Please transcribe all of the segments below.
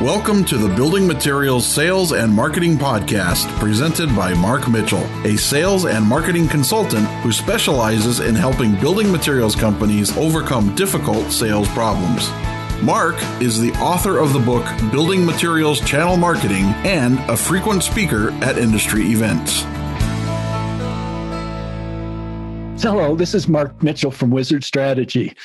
Welcome to the Building Materials Sales and Marketing Podcast, presented by Mark Mitchell, a sales and marketing consultant who specializes in helping building materials companies overcome difficult sales problems. Mark is the author of the book Building Materials Channel Marketing and a frequent speaker at industry events. Hello, this is Mark Mitchell from Wizard Strategy.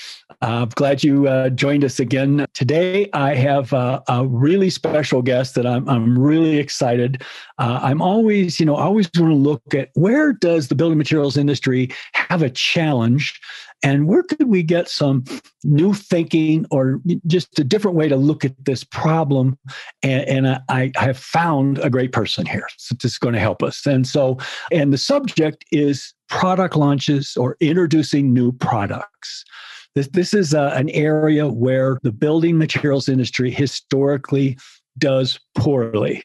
I'm glad you joined us again. Today, I have a really special guest that I'm really excited. I'm always want to look at where does the building materials industry have a challenge, and where could we get some new thinking or just a different way to look at this problem? And I have found a great person here that's going to help us. And the subject is product launches or introducing new products. This is an area where the building materials industry historically does poorly.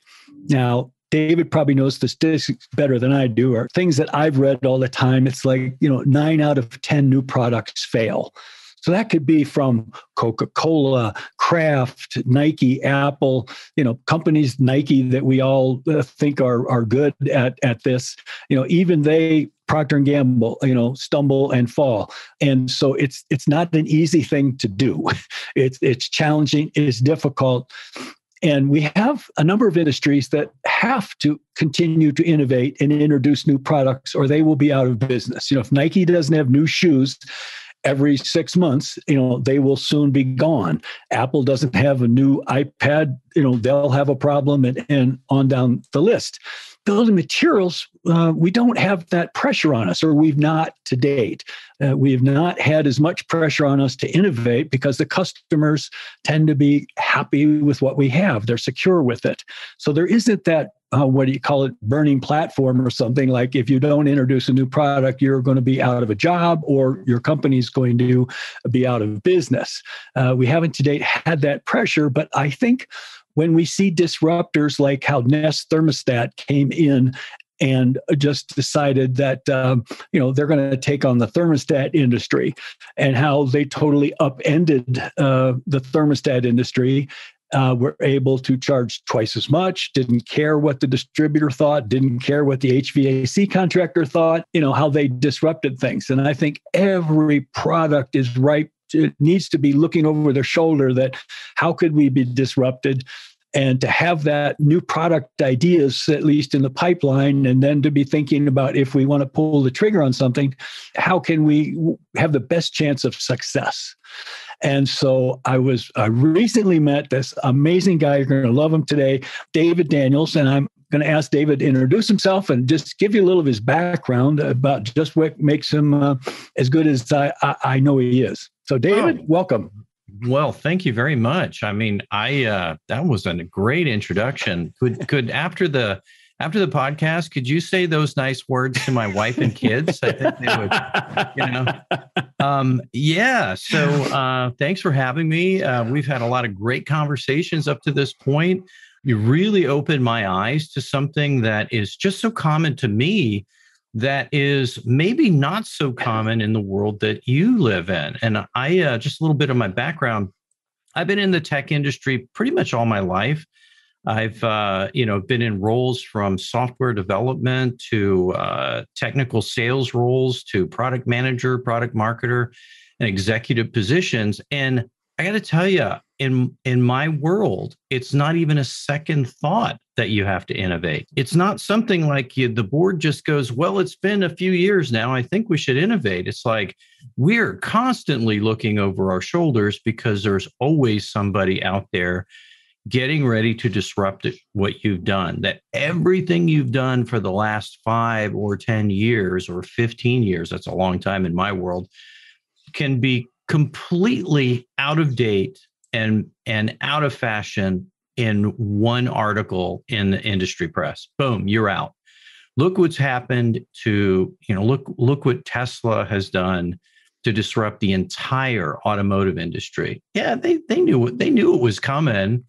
Now, David probably knows the statistics better than I do, or things that I've read all the time. It's like, 9 out of 10 new products fail. So that could be from Coca-Cola, Kraft, Nike, Apple, companies, Nike, that we all think are good at this. Even they, Procter & Gamble, stumble and fall. And so it's not an easy thing to do. It's challenging, it's difficult. And we have a number of industries that have to continue to innovate and introduce new products, or they will be out of business. If Nike doesn't have new shoes every 6 months, they will soon be gone. Apple doesn't have a new iPad, they'll have a problem, and on down the list. Building materials, we don't have that pressure on us, or we've not to date. We have not had as much pressure on us to innovate because the customers tend to be happy with what we have. They're secure with it. So there isn't that, burning platform or something like, if you don't introduce a new product, you're going to be out of a job or your company's going to be out of business. We haven't to date had that pressure, but I think when we see disruptors like how Nest Thermostat came in and just decided that they're going to take on the thermostat industry, and how they totally upended the thermostat industry, were able to charge twice as much, didn't care what the distributor thought, didn't care what the HVAC contractor thought, how they disrupted things. And I think every product is ripe. It needs to be looking over their shoulder that how could we be disrupted, and to have that new product ideas at least in the pipeline, and then to be thinking about if we want to pull the trigger on something, how can we have the best chance of success? And so I recently met this amazing guy. You're going to love him today, David Daniels, and I'm going to ask David to introduce himself and just give you a little of his background about just what makes him as good as I know he is. So David, welcome. Well, thank you very much. I mean, that was a great introduction. Could after the podcast, could you say those nice words to my wife and kids? I think they would, yeah. So thanks for having me. We've had a lot of great conversations up to this point. You really opened my eyes to something that is just so common to me, that is maybe not so common in the world that you live in. And I just a little bit of my background. I've been in the tech industry pretty much all my life. I've been in roles from software development to technical sales roles to product manager, product marketer, and executive positions. And I got to tell you, in my world, it's not even a second thought that you have to innovate. It's not something like the board just goes, well, it's been a few years now, I think we should innovate. It's like we're constantly looking over our shoulders because there's always somebody out there getting ready to disrupt what you've done. That everything you've done for the last 5 or 10 years or 15 years, that's a long time in my world, can be completely out of date and out of fashion in one article in the industry press. Boom, you're out. Look what's happened to, look what Tesla has done to disrupt the entire automotive industry. Yeah, they knew it was coming,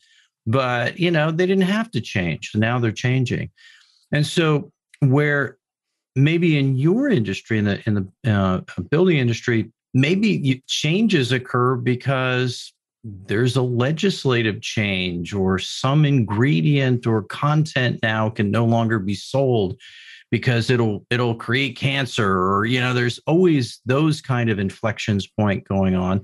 but they didn't have to change. So now they're changing. And so where maybe in your industry, in the building industry, maybe changes occur because there's a legislative change or some ingredient or content now can no longer be sold because it'll create cancer, or there's always those kind of inflections point going on.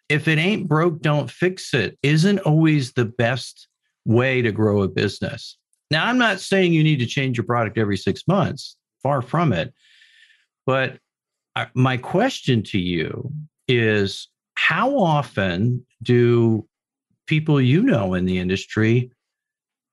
If it ain't broke, don't fix it isn't always the best way to grow a business. Now, I'm not saying you need to change your product every 6 months, far from it. But my question to you is, how often do people in the industry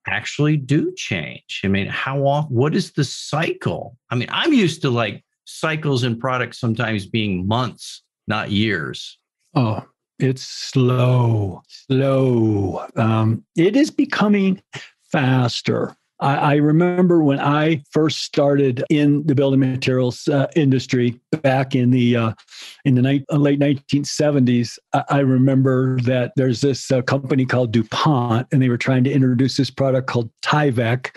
actually do change? I mean, how often? What is the cycle? I mean, I'm used to like cycles in products sometimes being months, not years. Oh, it's slow. It is becoming faster. I remember when I first started in the building materials industry back in the late 1970s. I remember that there's this company called DuPont, and they were trying to introduce this product called Tyvek.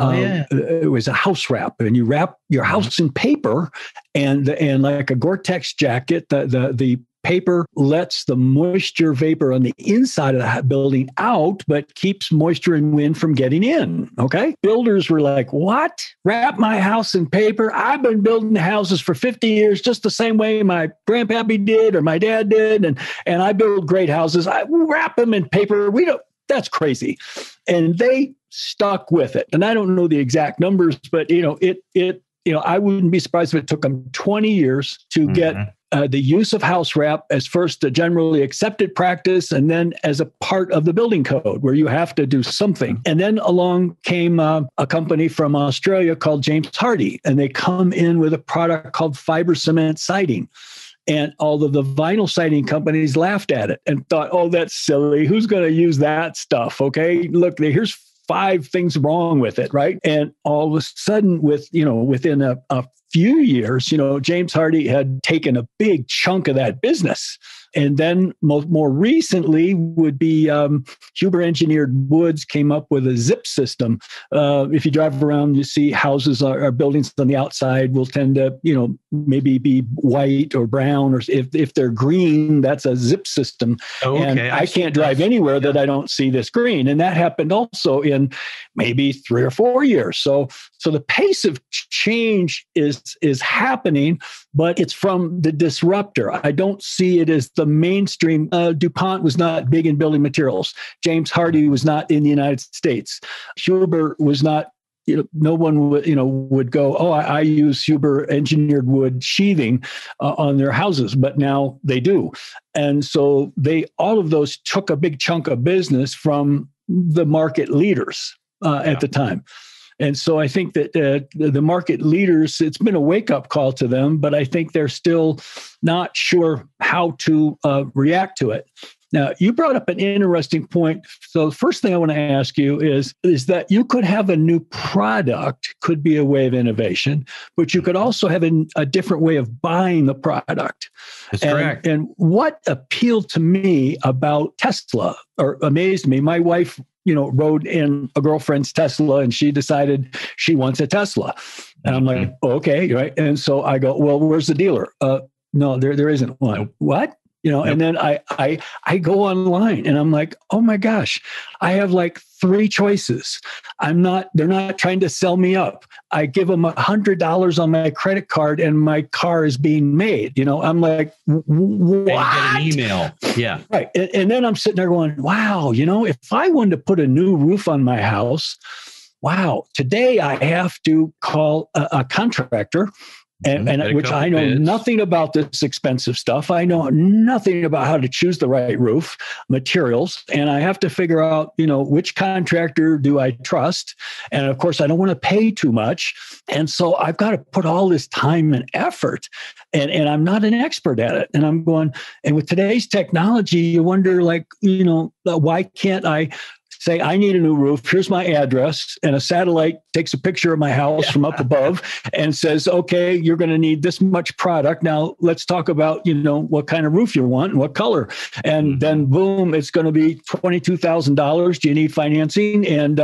It was a house wrap, and you wrap your house in paper, and like a Gore-Tex jacket. The paper lets the moisture vapor on the inside of the building out, but keeps moisture and wind from getting in. Okay. Builders were like, what? Wrap my house in paper? I've been building houses for 50 years, just the same way my grandpappy did or my dad did. And I build great houses. I wrap them in paper. That's crazy. And they stuck with it. And I don't know the exact numbers, but I wouldn't be surprised if it took them 20 years to get the use of house wrap as first a generally accepted practice, and then as a part of the building code where you have to do something. And then along came a company from Australia called James Hardie, and they come in with a product called fiber cement siding. And all of the vinyl siding companies laughed at it and thought, oh, that's silly. Who's going to use that stuff? Okay, look, here's 5 things wrong with it, right? And all of a sudden, within a few years, James Hardie had taken a big chunk of that business. And then more recently would be Huber Engineered Woods came up with a zip system. If you drive around, you see houses or buildings on the outside will tend to, maybe be white or brown, or if they're green, that's a zip system. Oh, okay. And I can't drive anywhere that I don't see this green. And that happened also in maybe 3 or 4 years. So the pace of change is happening, but it's from the disruptor. I don't see it as the mainstream. DuPont was not big in building materials. James Hardie was not in the United States. Huber was not, no one would go, oh, I use Huber engineered wood sheathing on their houses, but now they do. And so all of those took a big chunk of business from the market leaders at the time. And so I think that the market leaders, it's been a wake-up call to them, but I think they're still not sure how to react to it. Now, you brought up an interesting point. So the first thing I want to ask you is that you could have a new product, could be a way of innovation, but you could also have a different way of buying the product. That's correct. And what appealed to me about Tesla, or amazed me, my wife rode in a girlfriend's Tesla, and she decided she wants a Tesla. And I'm like, oh, okay, right. And so I go, well, where's the dealer? No, there isn't one. Nope. What? And then I go online and I'm like, oh my gosh, I have like 3 choices. they're not trying to sell me up. I give them $100 on my credit card and my car is being made. I'm like, what? And get an email. Yeah. Right. And then I'm sitting there going, wow, if I wanted to put a new roof on my house, wow, today I have to call a contractor. And which I know nothing about this expensive stuff. I know nothing about how to choose the right roof materials. And I have to figure out, which contractor do I trust? And of course, I don't want to pay too much. And so I've got to put all this time and effort. And I'm not an expert at it. And I'm going, and with today's technology, you wonder, why can't I say, I need a new roof. Here's my address. And a satellite takes a picture of my house from up above and says, okay, you're going to need this much product. Now let's talk about, what kind of roof you want and what color. And then boom, it's going to be $22,000. Do you need financing? And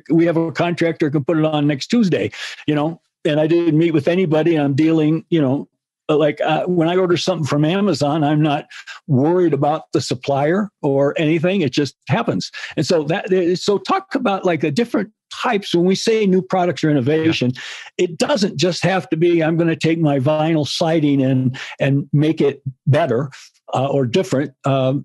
we have a contractor who can put it on next Tuesday, and I didn't meet with anybody. I'm dealing, when I order something from Amazon, I'm not worried about the supplier or anything. It just happens. And so talk about like the different types. When we say new products or innovation, it doesn't just have to be, I'm going to take my vinyl siding and make it better or different.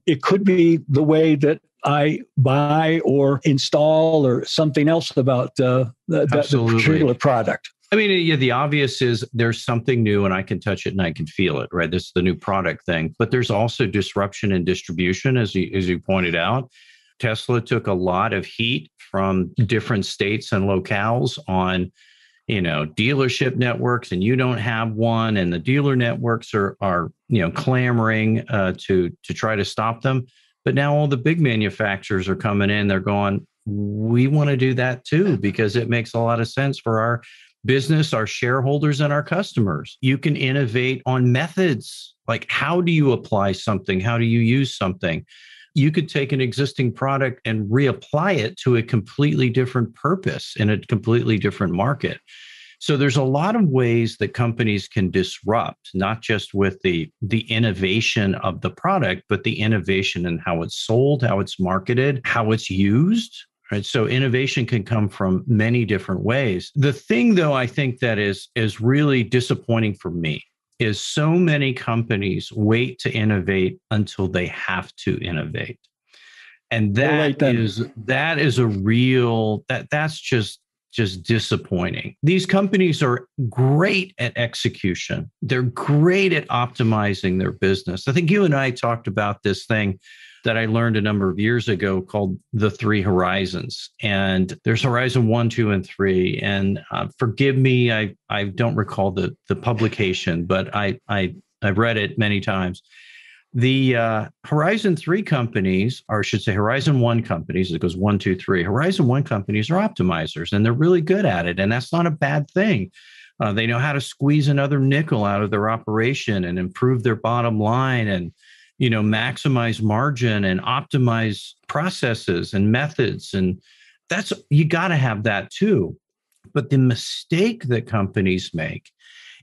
It could be the way that I buy or install or something else about the particular product. I mean, the obvious is there's something new and I can touch it and I can feel it, right? This is the new product thing. But there's also disruption in distribution, as you pointed out. Tesla took a lot of heat from different states and locales on, dealership networks, and you don't have one, and the dealer networks are clamoring to try to stop them. But now all the big manufacturers are coming in. They're going, we want to do that too, because it makes a lot of sense for our business, our shareholders, and our customers. You can innovate on methods. Like, how do you apply something? How do you use something? You could take an existing product and reapply it to a completely different purpose in a completely different market. So there's a lot of ways that companies can disrupt, not just with the innovation of the product, but the innovation in how it's sold, how it's marketed, how it's used. Right. So innovation can come from many different ways. The thing, though, I think that is really disappointing for me is so many companies wait to innovate until they have to innovate. And that is a real, that's just disappointing. These companies are great at execution. They're great at optimizing their business. I think you and I talked about this thing that I learned a number of years ago called the 3 horizons. And there's horizon 1, 2, and 3. And forgive me, I don't recall the publication, but I've read it many times. The horizon 3 companies, or I should say horizon 1 companies, it goes 1, 2, 3. Horizon 1 companies are optimizers, and they're really good at it. And that's not a bad thing. They know how to squeeze another nickel out of their operation and improve their bottom line and maximize margin and optimize processes and methods. And you got to have that too. But the mistake that companies make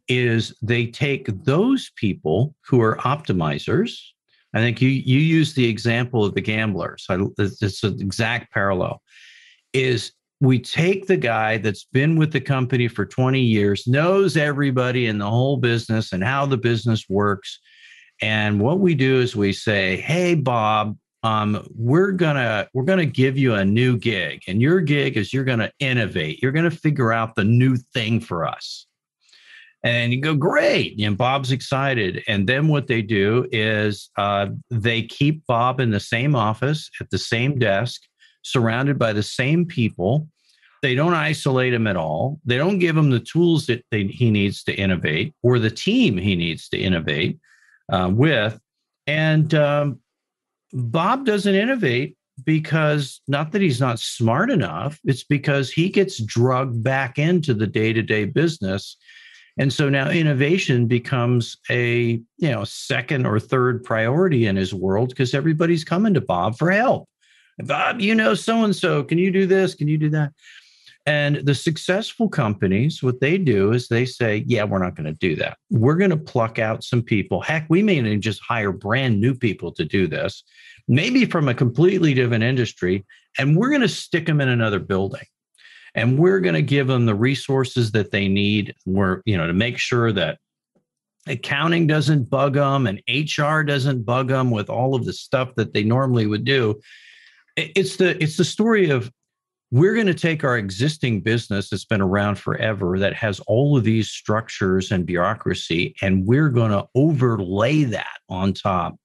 is they take those people who are optimizers. I think you use the example of the gamblers. It's an exact parallel. Is we take the guy that's been with the company for 20 years, knows everybody in the whole business and how the business works. And what we do is we say, hey, Bob, we're gonna give you a new gig. And your gig is you're going to innovate. You're going to figure out the new thing for us. And you go, great. And Bob's excited. And then what they do is they keep Bob in the same office at the same desk, surrounded by the same people. They don't isolate him at all. They don't give him the tools that he needs to innovate or the team he needs to innovate with. And Bob doesn't innovate because not that he's not smart enough, it's because he gets drugged back into the day-to-day business. And so now innovation becomes a second or third priority in his world because everybody's coming to Bob for help. Bob, so-and-so, can you do this? Can you do that? And the successful companies, what they do is they say, yeah, we're not going to do that. We're going to pluck out some people. Heck, we may even just hire brand new people to do this, maybe from a completely different industry, and we're going to stick them in another building. And we're going to give them the resources that they need. To make sure that accounting doesn't bug them and HR doesn't bug them with all of the stuff that they normally would do. It's the story of, we're going to take our existing business that's been around forever, that has all of these structures and bureaucracy, and we're going to overlay that on top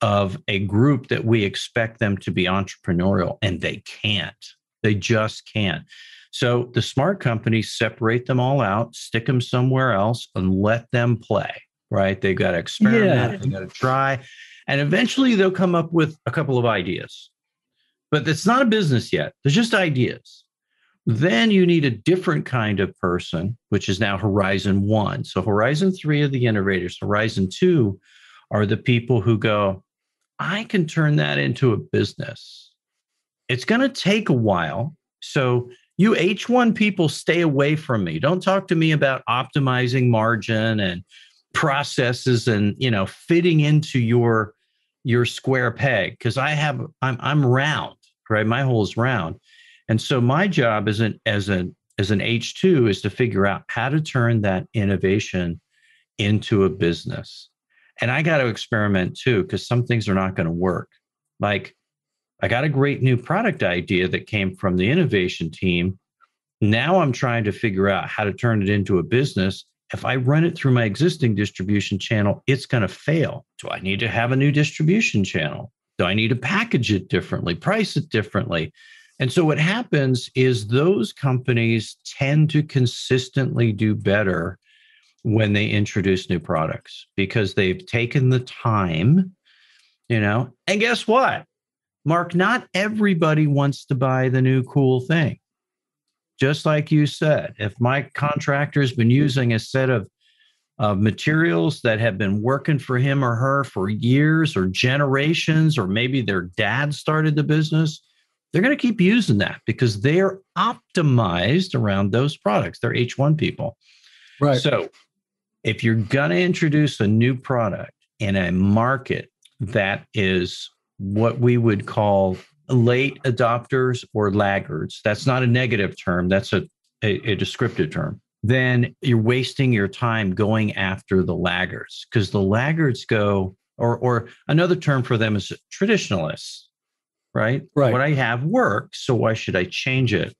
of a group that we expect them to be entrepreneurial, and they can't. They just can't. So the smart companies separate them all out, stick them somewhere else, and let them play, right? They've got to experiment, they've got to try, and eventually they'll come up with a couple of ideas. But it's not a business yet. There's just ideas. Then you need a different kind of person, which is now Horizon 1. So Horizon 3 are the innovators. Horizon 2 are the people who go, I can turn that into a business. It's going to take a while. So you H1 people, stay away from me. Don't talk to me about optimizing margin and processes and, fitting into your square peg. Cause I'm round, right? My hole is round. And so my job as an H2 is to figure out how to turn that innovation into a business. And I got to experiment too, because some things are not going to work. Like, I got a great new product idea that came from the innovation team. Now I'm trying to figure out how to turn it into a business. If I run it through my existing distribution channel, it's going to fail. Do I need to have a new distribution channel? Do I need to package it differently, price it differently? And so what happens is those companies tend to consistently do better when they introduce new products because they've taken the time, and guess what, Mark, not everybody wants to buy the new cool thing. Just like you said, if my contractor's been using a set of materials that have been working for him or her for years or generations, or maybe their dad started the business, they're going to keep using that because they're optimized around those products. They're H1 people. Right. So if you're going to introduce a new product in a market that is what we would call late adopters or laggards, that's not a negative term, that's a descriptive term, then you're wasting your time going after the laggards, because the laggards go, or another term for them is traditionalists, right? Right. What I have works, so why should I change it?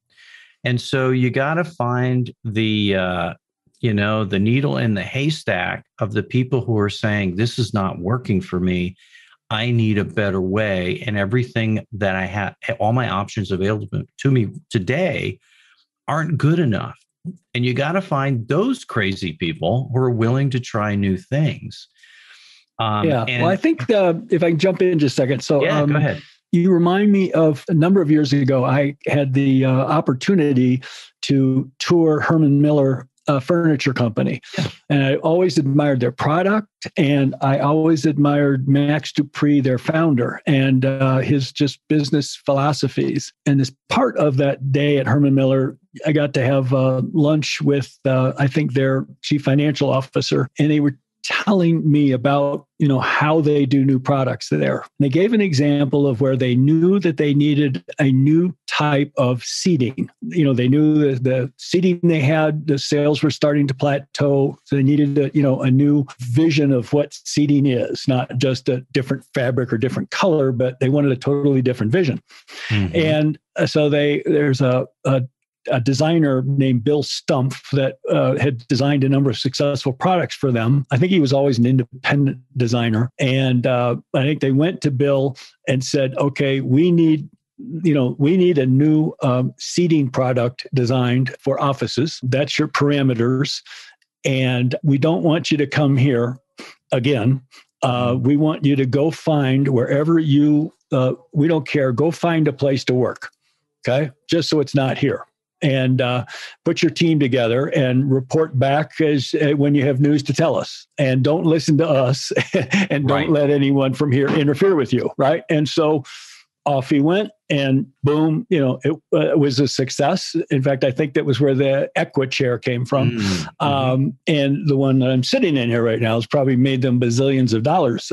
And so you got to find the needle in the haystack of the people who are saying, this is not working for me. I need a better way. And everything that I have, all my options available to me today aren't good enough. And you got to find those crazy people who are willing to try new things. Well, I think if I can jump in just a second. So go ahead. You remind me of a number of years ago, I had the opportunity to tour Herman Miller Furniture Company. Yeah. And I always admired their product, and I always admired Max Dupree, their founder, and his just business philosophies. And as part of that day at Herman Miller, I got to have lunch with, I think, their chief financial officer, and they were telling me about, how they do new products there. And they gave an example of where they knew that they needed a new type of seating. They knew the seating they had, the sales were starting to plateau. So they needed a new vision of what seating is, not just a different fabric or different color, but they wanted a totally different vision. Mm-hmm. And so there's a designer named Bill Stumpf that had designed a number of successful products for them. I think he was always an independent designer. And I think they went to Bill and said, okay, we need a new seating product designed for offices. That's your parameters. And we don't want you to come here again. We want you to go find wherever we don't care, go find a place to work. Okay. Just so it's not here. And put your team together and report back when you have news to tell us. And don't listen to us and don't let anyone from here interfere with you, right? And so off he went, and boom, it was a success. In fact, I think that was where the Equa chair came from. Mm-hmm. And the one that I'm sitting in here right now has probably made them bazillions of dollars.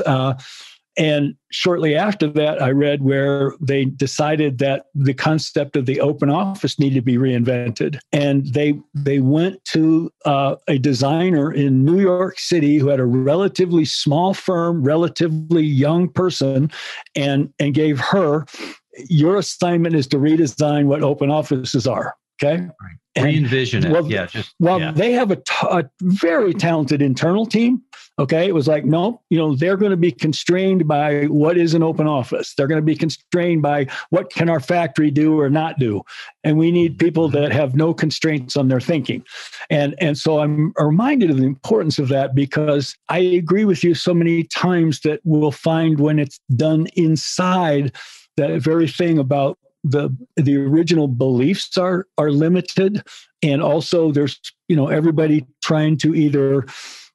And shortly after that, I read where they decided that the concept of the open office needed to be reinvented. And they went to a designer in New York City who had a relatively small firm, relatively young person, and gave her, your assignment is to redesign what open offices are. Okay. Right. Re-envision it. They have a very talented internal team. Okay. It was like, no, they're going to be constrained by what is an open office. They're going to be constrained by what can our factory do or not do. And we need people that have no constraints on their thinking. And so I'm reminded of the importance of that, because I agree with you so many times that we'll find when it's done inside, that very thing about the original beliefs are limited. And also there's, everybody trying to either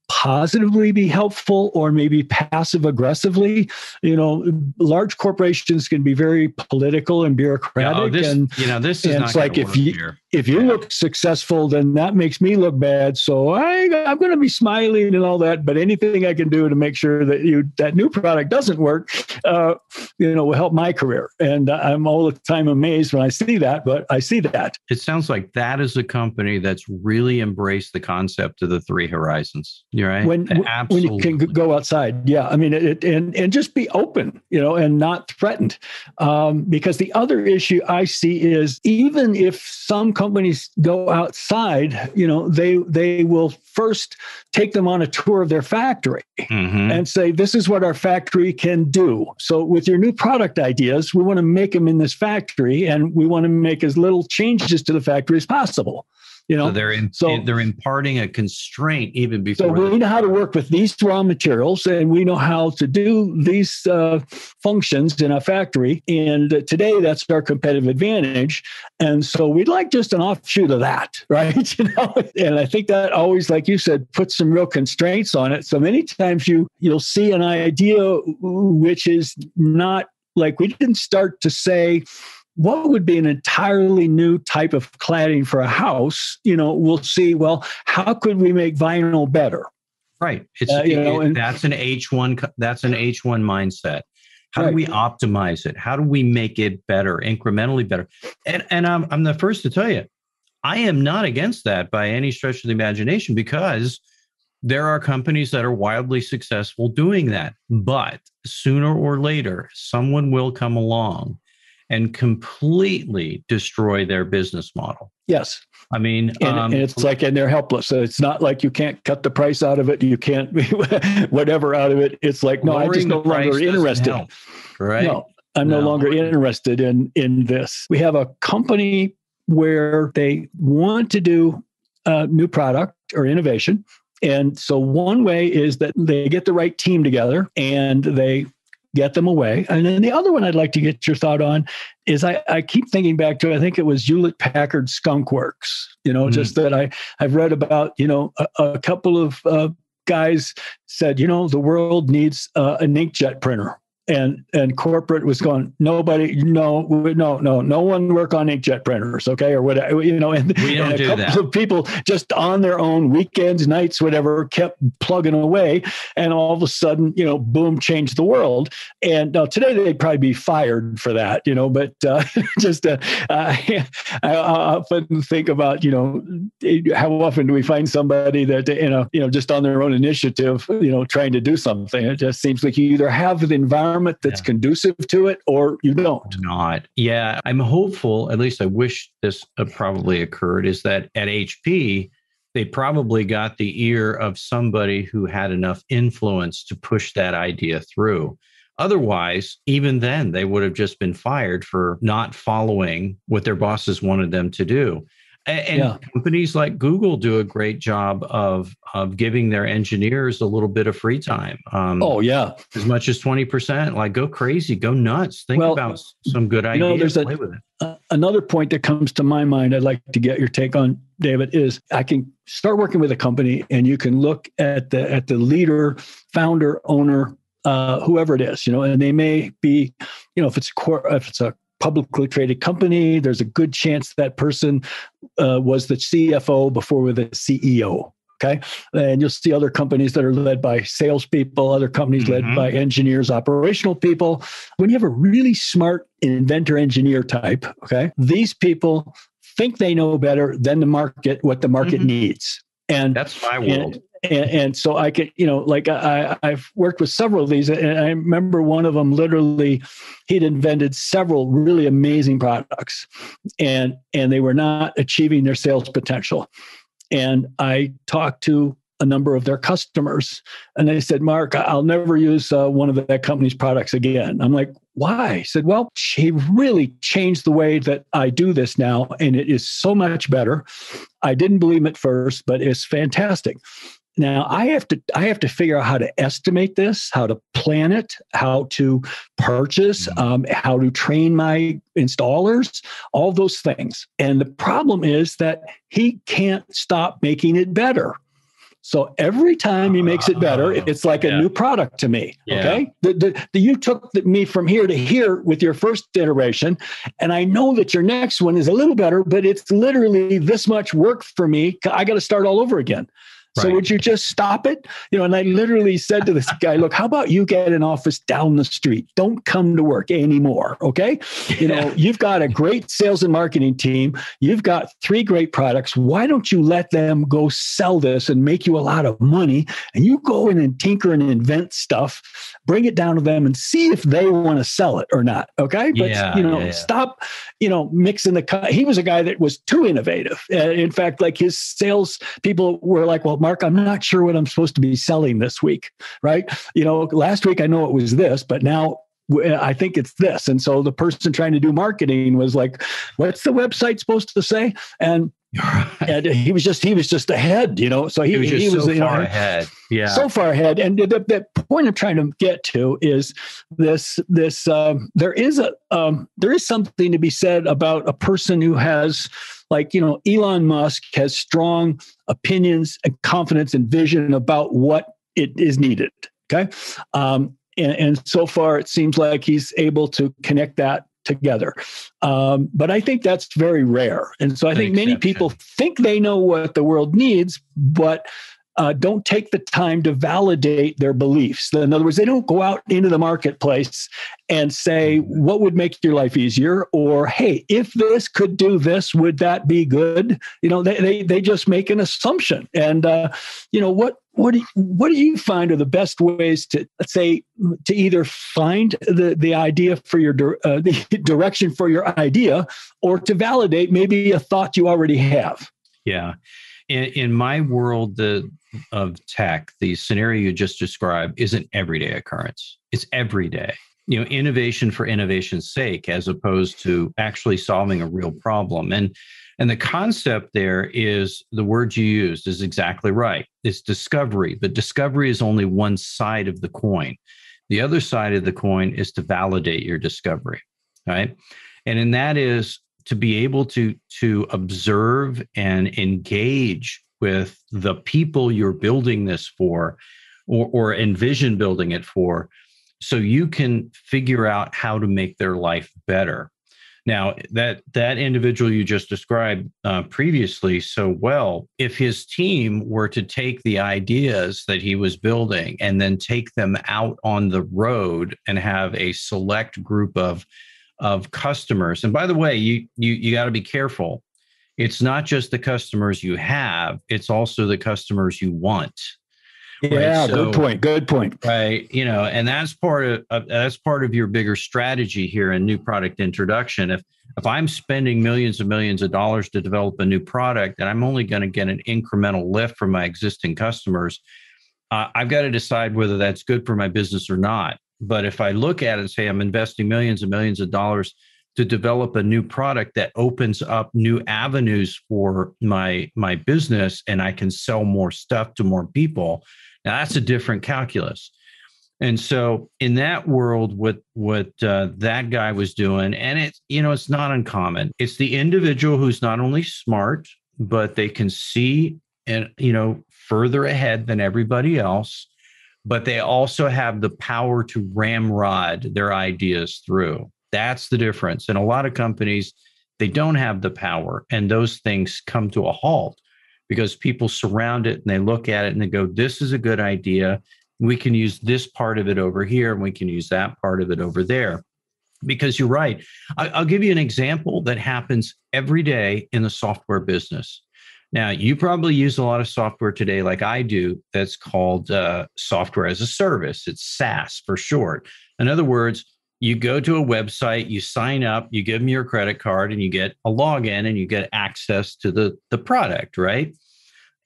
positively be helpful or maybe passive aggressively. Large corporations can be very political and bureaucratic. This is not like if if you look successful, then that makes me look bad. So I'm going to be smiling and all that. But anything I can do to make sure that that new product doesn't work, will help my career. And I'm all the time amazed when I see that. But I see that. It sounds like that is a company that's really embraced the concept of the three horizons. You're right. When you can go outside, yeah. I mean, and just be open, and not threatened. Because the other issue I see is even if some companies go outside, they will first take them on a tour of their factory and say, this is what our factory can do. So with your new product ideas, we want to make them in this factory and we want to make as little changes to the factory as possible. So they're imparting a constraint even before. So we know how to work with these raw materials, and we know how to do these functions in a factory. And today, that's our competitive advantage. And so we'd like just an offshoot of that, right? And I think that always, like you said, puts some real constraints on it. So many times you'll see an idea which is not like we didn't start to say, what would be an entirely new type of cladding for a house? We'll see, well, how could we make vinyl better? Right. That's an H1 mindset. How do we optimize it? How do we make it better, incrementally better? And I'm the first to tell you, I am not against that by any stretch of the imagination, because there are companies that are wildly successful doing that. But sooner or later, someone will come along and completely destroy their business model. Yes. I mean, and it's and they're helpless. So it's not like you can't cut the price out of it. You can't whatever out of it. It's like, no, I'm just no longer interested. Right? No, I'm no longer interested in this. We have a company where they want to do a new product or innovation. And so one way is that they get the right team together and they get them away. And then the other one I'd like to get your thought on is I keep thinking back to, I think it was Hewlett Packard Skunk Works, just that I've read about, a couple of guys said, the world needs an inkjet printer. And corporate was going, no one work on inkjet printers, okay, or whatever, and we don't do that. Of people just on their own weekends, nights, whatever, kept plugging away, and all of a sudden, boom, changed the world. And today they'd probably be fired for that, but just I often think about, how often do we find somebody that just on their own initiative, trying to do something? It just seems like you either have the environment that's conducive to it, or you don't. Not. Yeah, I'm hopeful, at least I wish this probably occurred, is that at HP, they probably got the ear of somebody who had enough influence to push that idea through. Otherwise, even then, they would have just been fired for not following what their bosses wanted them to do. And companies like Google do a great job of giving their engineers a little bit of free time. As much as 20%. Like, go crazy, go nuts. Think about some good ideas. Play with it. Another point that comes to my mind I'd like to get your take on, David, is I can start working with a company and you can look at the leader, founder, owner, whoever it is, and they may be, if it's a publicly traded company, there's a good chance that person was the CFO before with the CEO. Okay. And you'll see other companies that are led by salespeople, other companies led by engineers, operational people. When you have a really smart inventor engineer type, okay, these people think they know better than the market, what the market needs. And that's my world. And so I could, I've worked with several of these, and I remember one of them, literally, he'd invented several really amazing products, and they were not achieving their sales potential. And I talked to a number of their customers, and they said, Mark, I'll never use one of that company's products again. I'm like, why? He said, well, she really changed the way that I do this now, and it is so much better. I didn't believe at first, but it's fantastic. Now I have to figure out how to estimate this, how to plan it, how to purchase, how to train my installers, all those things. And the problem is that he can't stop making it better. So every time he makes it better, it's like a new product to me. Okay. You took me from here to here with your first iteration. And I know that your next one is a little better, but it's literally this much work for me. I got to start all over again. So would you just stop it? And I literally said to this guy, look, how about you get an office down the street? Don't come to work anymore. Okay. You've got a great sales and marketing team. You've got 3 great products. Why don't you let them go sell this and make you a lot of money? And you go in and tinker and invent stuff, bring it down to them and see if they want to sell it or not. Okay. But, stop, mixing he was a guy that was too innovative. In fact, like his sales people were like, well, Mark, I'm not sure what I'm supposed to be selling this week, right? Last week I know it was this, but now I think it's this. And so the person trying to do marketing was like, what's the website supposed to say? And he was just ahead, So he was so far ahead. Yeah. So far ahead. And the point I'm trying to get to is this there is something to be said about a person who has, like, Elon Musk has strong opinions and confidence and vision about what it is needed. Okay. And so far it seems like he's able to connect that together. But I think that's very rare. And so I think many people think they know what the world needs, but don't take the time to validate their beliefs. In other words, they don't go out into the marketplace and say, what would make your life easier? Or, hey, if this could do this, would that be good? They just make an assumption. And, what do you find are the best ways to, let's say, to either find the idea for your, the direction for your idea, or to validate maybe a thought you already have? Yeah. In my world of tech, the scenario you just described is an everyday occurrence. It's every day. Innovation for innovation's sake, as opposed to actually solving a real problem. And the concept there is, the word you used is exactly right. It's discovery, but discovery is only one side of the coin. The other side of the coin is to validate your discovery, right? And that is to be able to observe and engage with the people you're building this for, or envision building it for, so you can figure out how to make their life better. Now, that individual you just described previously so well, if his team were to take the ideas that he was building and then take them out on the road and have a select group of customers. And by the way, you got to be careful. It's not just the customers you have, it's also the customers you want. Yeah, right? So, good point. Right. And that's part of your bigger strategy here in new product introduction. If I'm spending millions and millions of dollars to develop a new product and I'm only going to get an incremental lift from my existing customers, I've got to decide whether that's good for my business or not. But if I look at it and say I'm investing millions and millions of dollars to develop a new product that opens up new avenues for my business, and I can sell more stuff to more people, now that's a different calculus. And so in that world, what that guy was doing, and it's not uncommon. It's the individual who's not only smart, but they can see and further ahead than everybody else, but they also have the power to ramrod their ideas through. That's the difference. And a lot of companies, they don't have the power, and those things come to a halt because people surround it and they look at it and they go, this is a good idea. We can use this part of it over here, and we can use that part of it over there. Because you're right. I'll give you an example that happens every day in the software business. Now, you probably use a lot of software today, like I do, that's called software as a service. It's SaaS for short. In other words, you go to a website, you sign up, you give them your credit card, and you get a login and you get access to the product, right?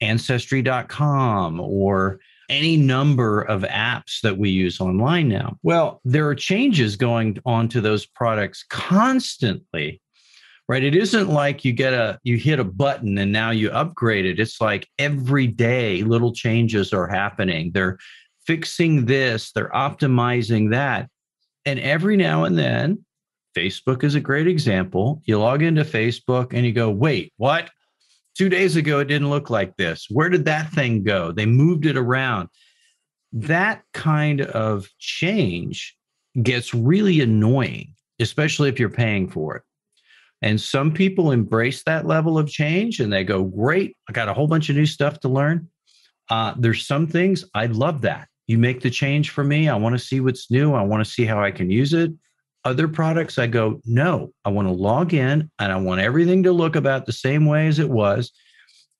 Ancestry.com or any number of apps that we use online now. Well, there are changes going on to those products constantly, right? It isn't like you hit a button and now you upgrade it. It's like every day little changes are happening. They're fixing this, they're optimizing that. And every now and then, Facebook is a great example. You log into Facebook and you go, wait, what? 2 days ago, it didn't look like this. Where did that thing go? They moved it around. That kind of change gets really annoying, especially if you're paying for it. And some people embrace that level of change and they go, great, I got a whole bunch of new stuff to learn. There's some things I love that. You make the change for me. I want to see what's new. I want to see how I can use it. Other products, I go, no, I want to log in and I want everything to look about the same way as it was.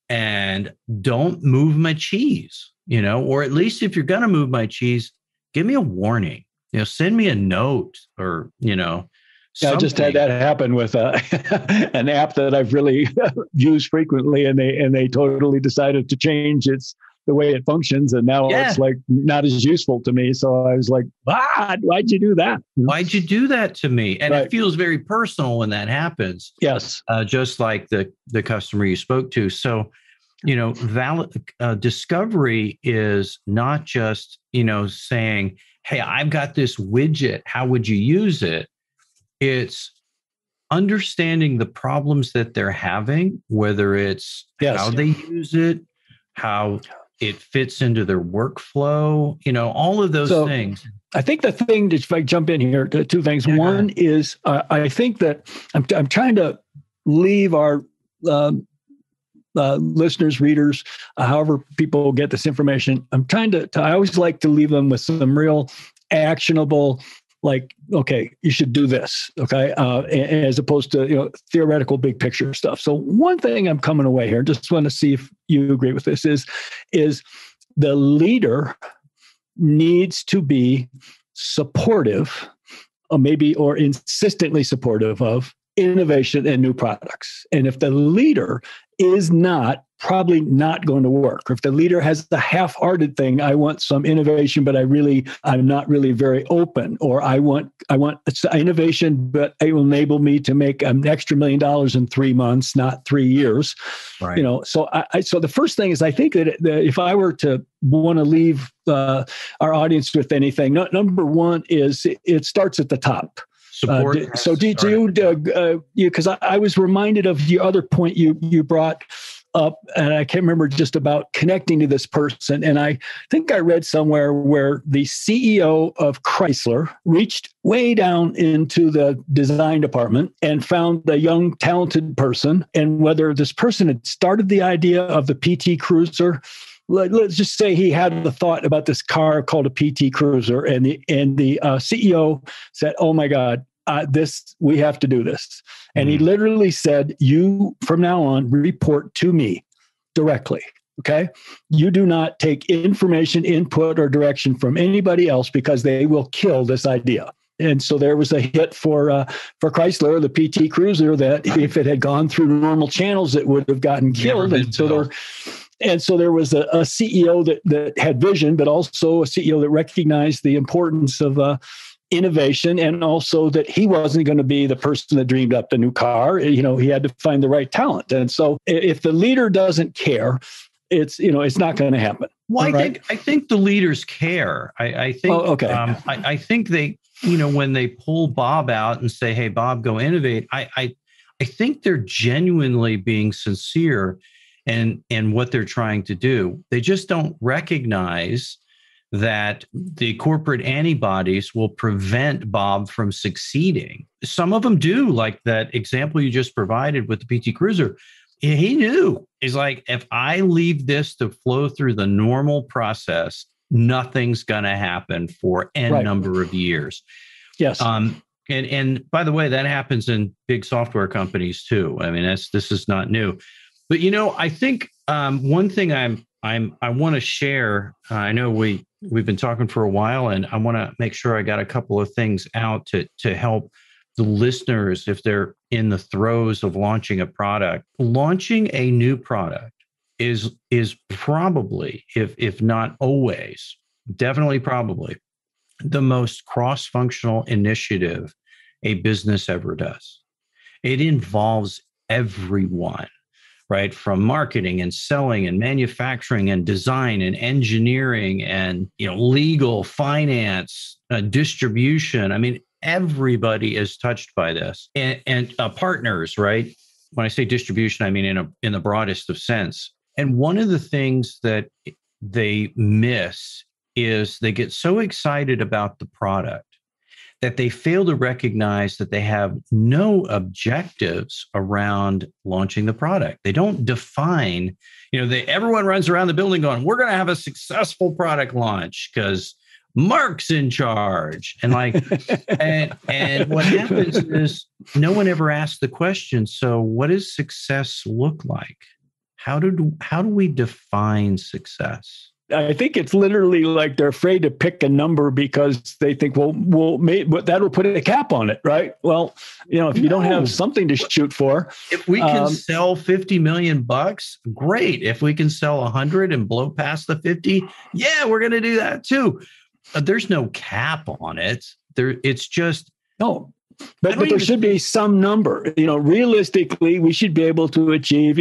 And don't move my cheese, or at least if you're going to move my cheese, give me a warning, send me a note or, I just had that happen with an app that I've really used frequently, and they totally decided to change the way it functions, and now it's like not as useful to me. So I was like, why'd you do that? Why'd you do that to me? And It feels very personal when that happens. Yes, just like the customer you spoke to. So, discovery is not just saying, "Hey, I've got this widget. How would you use it?" It's understanding the problems that they're having, whether it's how they use it, how it fits into their workflow, all of those things. I think the thing, if I jump in here, two things. Yeah, one is I think that I'm trying to leave our listeners, readers, however people get this information. I'm trying to I always like to leave them with some real actionable, like, okay, you should do this, okay, as opposed to theoretical big picture stuff. So one thing I'm coming away here, just want to see if you agree with this, is the leader needs to be supportive, or insistently supportive of innovation and new products. And if the leader is probably not going to work. Or if the leader has the half-hearted thing, I want some innovation, but I'm not really very open, or I want innovation, but it will enable me to make an extra $1 million in 3 months, not 3 years. Right. So so the first thing is, I think that if I were to want to leave our audience with anything, number one is it starts at the top. Support. So did you, because I was reminded of the other point you brought up, and I can't remember, just about connecting to this person. And I think I read somewhere where the CEO of Chrysler reached way down into the design department and found a young, talented person. And whether this person had started the idea of the PT Cruiser, let's just say he had the thought about this car called a PT Cruiser, and the CEO said, "Oh my God, we have to do this." And he literally said, "You from now on report to me directly. Okay, you do not take information, input, or direction from anybody else, because they will kill this idea." And so there was a hit for Chrysler, the PT Cruiser, that if it had gone through normal channels, it would have gotten killed. And so there was a CEO that had vision, but also a CEO that recognized the importance of innovation, and also that he wasn't going to be the person that dreamed up the new car. He had to find the right talent. And so if the leader doesn't care, it's not going to happen. Well, I think the leaders care. I think. Oh, okay. I think they, when they pull Bob out and say, "Hey, Bob, go innovate," I think they're genuinely being sincere and what they're trying to do. They just don't recognize that the corporate antibodies will prevent Bob from succeeding. Some of them do, like that example you just provided with the PT Cruiser. He knew. He's like, if I leave this to flow through the normal process, nothing's going to happen for N number of years. Yes. And by the way, that happens in big software companies too. I mean, this is not new. But I think one thing I want to share. I know we've been talking for a while, and I want to make sure I got a couple of things out to help the listeners if they're in the throes of launching a product. Launching a new product is probably, if not always, definitely probably the most cross-functional initiative a business ever does. It involves everyone. Right? From marketing and selling and manufacturing and design and engineering and, legal, finance, distribution. I mean, everybody is touched by this, and partners, right? when I say distribution, I mean in the broadest of sense. And one of the things that they miss is they get so excited about the product that they fail to recognize that they have no objectives around launching the product. They don't define, everyone runs around the building going, we're going to have a successful product launch because Mark's in charge. And and what happens is no one ever asks the question, so what does success look like? How do we define success? I think it's literally like they're afraid to pick a number because they think, well, that'll put a cap on it, right? Well, if you don't have something to shoot for. If we can sell 50 million bucks, great. If we can sell 100 and blow past the 50, yeah, we're going to do that too. There's no cap on it. It's just no. But there should be some number. Realistically, we should be able to achieve,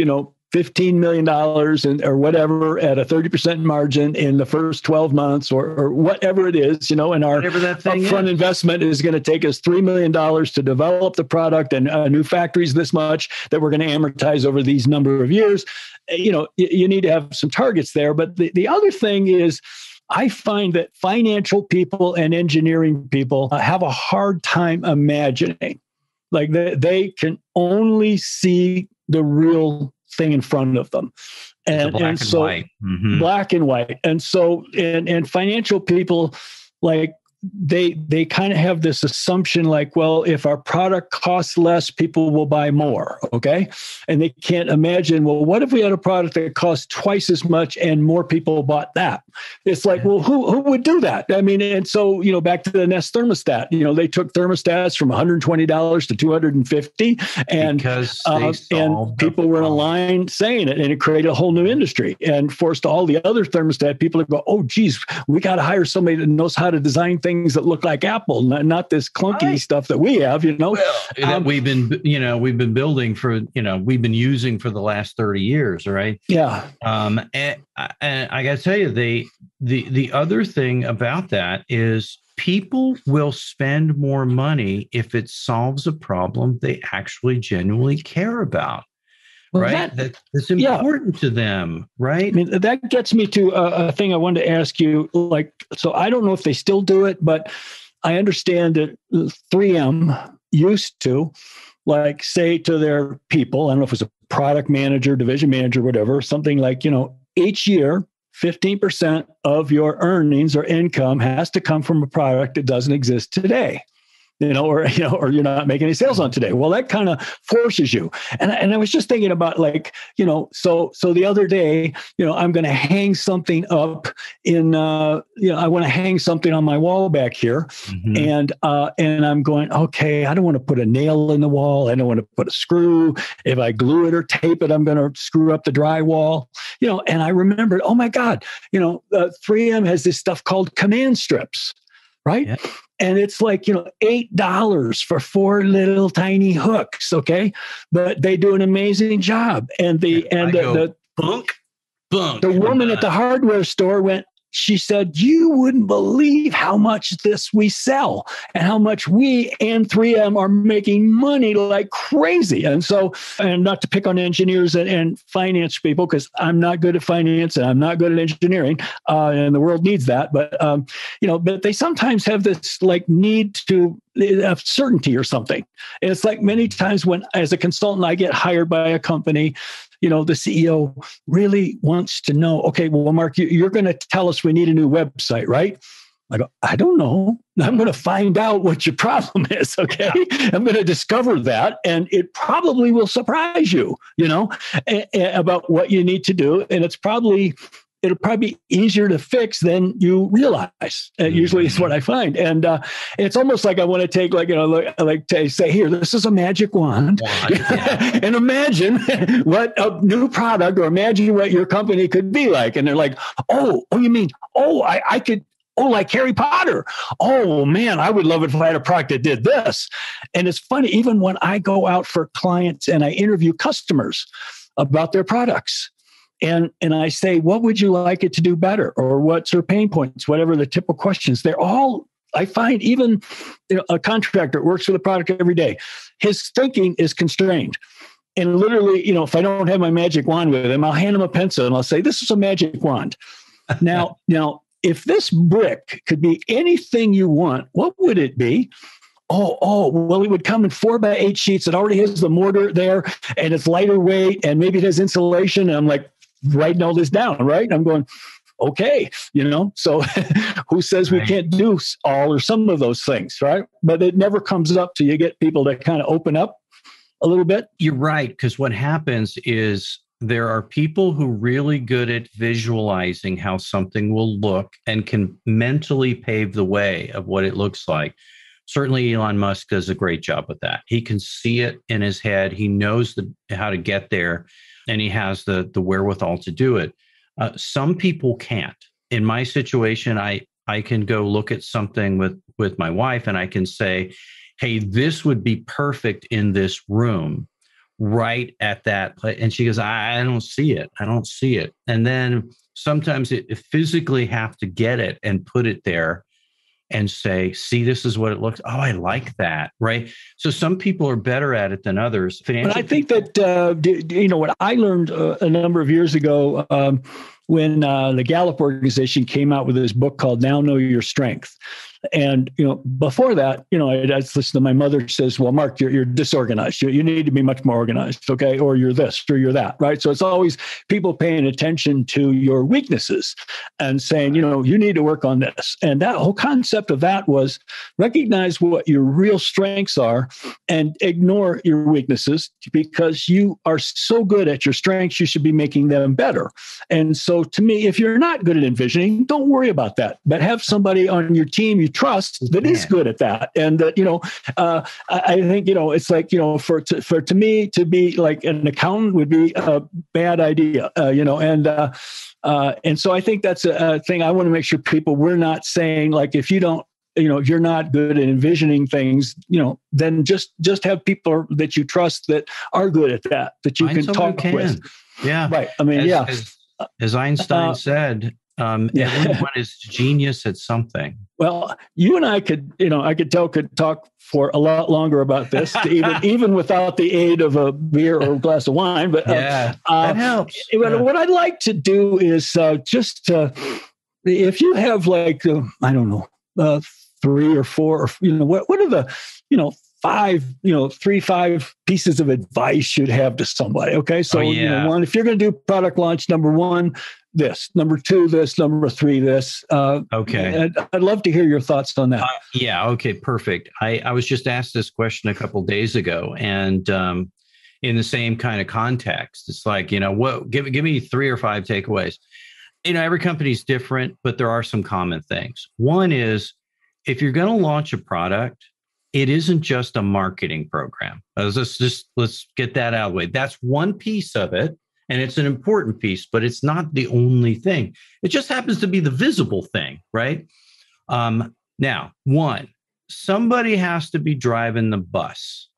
$15 million or whatever at a 30% margin in the first 12 months or whatever it is, and our upfront investment is going to take us $3 million to develop the product and new factories this much that we're going to amortize over these number of years. You need to have some targets there. But the other thing is, I find that financial people and engineering people have a hard time imagining. Like they can only see the real thing in front of them. And so white. Mm-hmm. Black and white. And so, and financial people, like they kind of have this assumption like, well, if our product costs less, people will buy more. Okay. And they can't imagine, well, what if we had a product that costs twice as much and more people bought that? It's like, well, who would do that? I mean, and so, back to the Nest thermostat, they took thermostats from $120 to $250 and people were in a line saying it, and it created a whole new industry and forced all the other thermostat people to go, oh, geez, we got to hire somebody that knows how to design things that look like Apple, not this clunky stuff that we have, that we've been building for, we've been using for the last 30 years. Right. Yeah. And I got to tell you, the other thing about that is people will spend more money if it solves a problem they actually genuinely care about. Well, right. That's important to them. Right. I mean, that gets me to a thing I wanted to ask you. So I don't know if they still do it, but I understand that 3M used to say to their people, I don't know if it was a product manager, division manager, whatever, something like, each year, 15% of your earnings or income has to come from a product that doesn't exist today. Or you're not making any sales on today. Well, that kind of forces you. And I was just thinking about so the other day, I'm going to hang something up in, I want to hang something on my wall back here. Mm-hmm. And I'm going, okay, I don't want to put a nail in the wall. I don't want to put a screw. If I glue it or tape it, I'm going to screw up the drywall, and I remembered, oh my God, 3M has this stuff called command strips, right? Yeah. And it's like, $8 for 4 little tiny hooks. Okay. But they do an amazing job. And the woman at the hardware store she said, you wouldn't believe how much this we sell and how much we and 3M are making money like crazy. And so, and not to pick on engineers and finance people, because I'm not good at finance and I'm not good at engineering, and the world needs that. But, but they sometimes have this need to have certainty or something. And it's like many times when, as a consultant, I get hired by a company, the CEO really wants to know, okay, well, Mark, you're going to tell us we need a new website, right? I go, I don't know. I'm going to find out what your problem is, okay? Yeah. I'm going to discover that, and it probably will surprise you, about what you need to do. And it'll probably be easier to fix than you realize. Usually is what I find. And it's almost like I want to take to say, here, this is a magic wand. Yeah. And imagine what a new product, or imagine what your company could be like. And they're like, oh, you mean, I could, like Harry Potter. Oh man, I would love it if I had a product that did this. And it's funny, even when I go out for clients and I interview customers about their products, and I say, what would you like it to do better? Or what's your pain points? Whatever the typical questions, they're all, I find even a contractor works with a product every day. His thinking is constrained. And literally, if I don't have my magic wand with him, I'll hand him a pencil and I'll say, this is a magic wand. Now, if this brick could be anything you want, what would it be? Well, it would come in 4x8 sheets. It already has the mortar there, and it's lighter weight, and maybe it has insulation. And I'm like writing all this down, right? And I'm going, okay, so who says we can't do all or some of those things, right? But it never comes up till you get people to kind of open up a little bit. You're right, because what happens is there are people who are really good at visualizing how something will look and can mentally pave the way of what it looks like. Certainly, Elon Musk does a great job with that. He can see it in his head. He knows how to get there, and he has the wherewithal to do it. Some people can't. In my situation, I can go look at something with my wife, and I can say, hey, this would be perfect in this room right at that place. And she goes, I don't see it. I don't see it. And then sometimes it physically have to get it and put it there and say, see, this is what it looks. Oh, I like that. Right. So some people are better at it than others. But I think that, what I learned a number of years ago when the Gallup organization came out with this book called Now Know Your Strength. And, before that, I listened to my mother says, well, Mark, you're disorganized. You need to be much more organized. Okay. Or you're this or you're that. Right. So it's always people paying attention to your weaknesses and saying, you need to work on this. And that whole concept of that was recognize what your real strengths are and ignore your weaknesses, because you are so good at your strengths, you should be making them better. And so to me, if you're not good at envisioning, don't worry about that, but have somebody on your team you trust that is good at that. And that, I think, it's like, to me to be like an accountant would be a bad idea, and so I think that's a thing I want to make sure we're not saying like, if you don't, if you're not good at envisioning things, then just have people that you trust that are good at that you can talk with. Yeah. Right. I mean, as Einstein said, everyone is genius at something. Well, you and I could talk for a lot longer about this, even without the aid of a beer or a glass of wine. But that helps. What I'd like to do is if you have like I don't know 3 or 4, or what are the 5 pieces of advice you'd have to somebody. Okay. So, one, if you're going to do product launch, number 1, this, number 2, this, number 3, this. Okay. I'd love to hear your thoughts on that. Okay. Perfect. I was just asked this question a couple of days ago, and in the same kind of context, it's like, give me 3 or 5 takeaways. Every company's different, but there are some common things. One is, if you're going to launch a product, it isn't just a marketing program. Let's get that out of the way. That's one piece of it, and it's an important piece, but it's not the only thing. It just happens to be the visible thing, right? Now, one, somebody has to be driving the bus.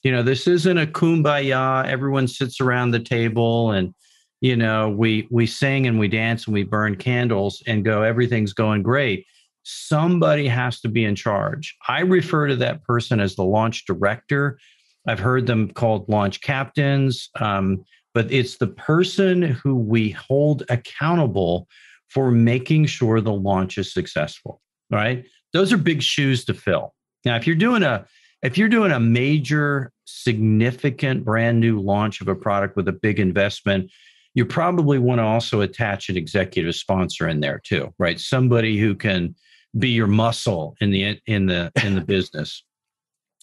This isn't a kumbaya. Everyone sits around the table and, we sing and we dance and we burn candles and go, everything's going great. Somebody has to be in charge. I refer to that person as the launch director. I've heard them called launch captains, but it's the person who we hold accountable for making sure the launch is successful. Right? Those are big shoes to fill. Now, if you're doing a major, significant, brand new launch of a product with a big investment, you probably want to also attach an executive sponsor in there too, right? Somebody who can be your muscle in the business.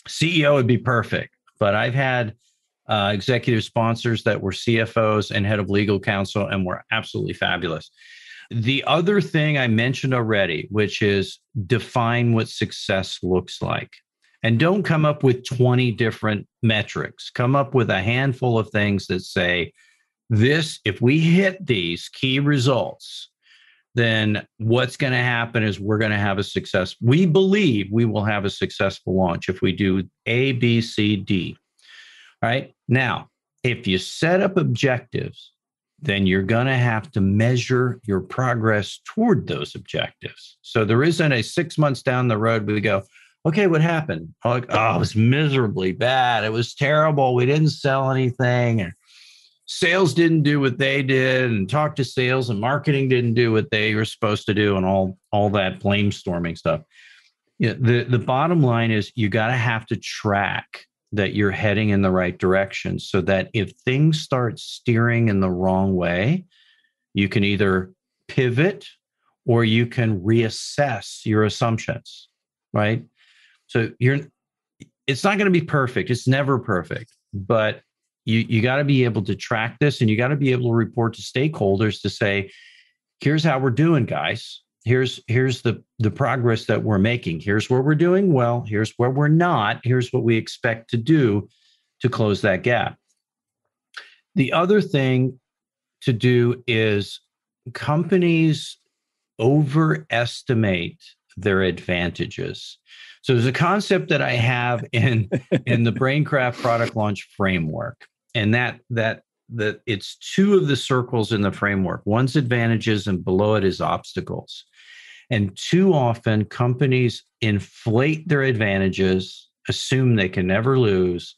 CEO would be perfect, but I've had executive sponsors that were CFOs and head of legal counsel and were absolutely fabulous. The other thing I mentioned already, which is define what success looks like. And don't come up with 20 different metrics. Come up with a handful of things that say, if we hit these key results, then what's going to happen is we're going to have a success. We believe we will have a successful launch if we do A, B, C, D. All right. Now, if you set up objectives, then you're going to have to measure your progress toward those objectives. So there isn't a 6 months down the road we go, okay, what happened? Oh, it was miserably bad. It was terrible. We didn't sell anything. And sales didn't do what they did, and talk to sales and marketing didn't do what they were supposed to do, and all that blame storming stuff. Yeah, the bottom line is you got to have to track that you're heading in the right direction, so that if things start steering in the wrong way, you can either pivot or you can reassess your assumptions, right? So it's not going to be perfect. It's never perfect, but you got to be able to track this, and you got to be able to report to stakeholders to say, here's how we're doing, guys. Here's the progress that we're making. Here's where we're doing well. Here's where we're not. Here's what we expect to do to close that gap. The other thing to do is companies overestimate their advantages. So there's a concept that I have in the Brainkraft product launch framework, and that it's two of the circles in the framework. One's advantages, and below it is obstacles. And too often, companies inflate their advantages, assume they can never lose,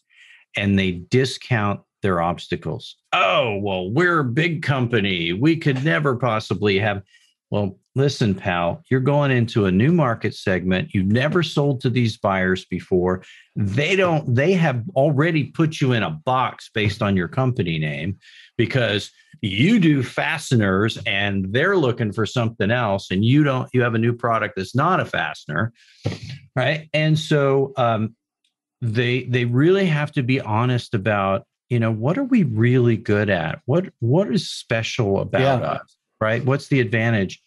and they discount their obstacles. Oh, well, we're a big company. We could never possibly have. Well, listen, pal, you're going into a new market segment. You've never sold to these buyers before. They have already put you in a box based on your company name, because you do fasteners and they're looking for something else, and you have a new product that's not a fastener, right? And so they really have to be honest about, what are we really good at? What is special about us, right? What's the advantage?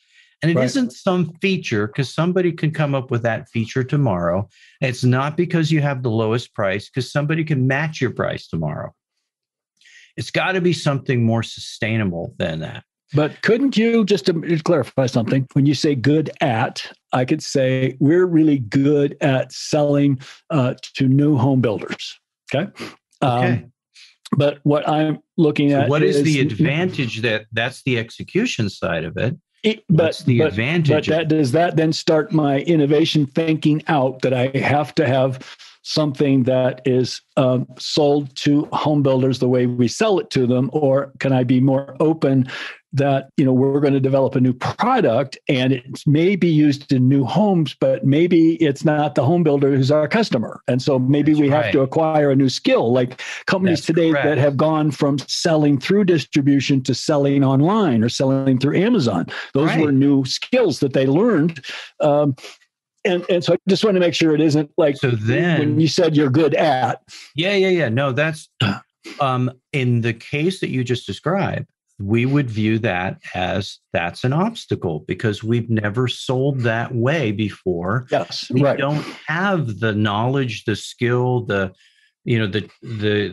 And it isn't some feature, because somebody can come up with that feature tomorrow. It's not because you have the lowest price, because somebody can match your price tomorrow. It's got to be something more sustainable than that. But couldn't you, just to clarify something, when you say good at, I could say we're really good at selling to new home builders. Okay. But what I'm looking at what is the advantage? That's the execution side of it. What's the advantage? But does that then start my innovation thinking out, that I have to have something that is sold to home builders the way we sell it to them? Or can I be more open that, we're going to develop a new product and it may be used in new homes, but maybe it's not the home builder who's our customer. And so maybe we have to acquire a new skill, like companies today that have gone from selling through distribution to selling online or selling through Amazon. Those were new skills that they learned. And so I just want to make sure it isn't like, so then, when you said you're good at. Yeah. No, that's in the case that you just described, we would view that as that's an obstacle, because we've never sold that way before. Yes, we don't have the knowledge, the skill, the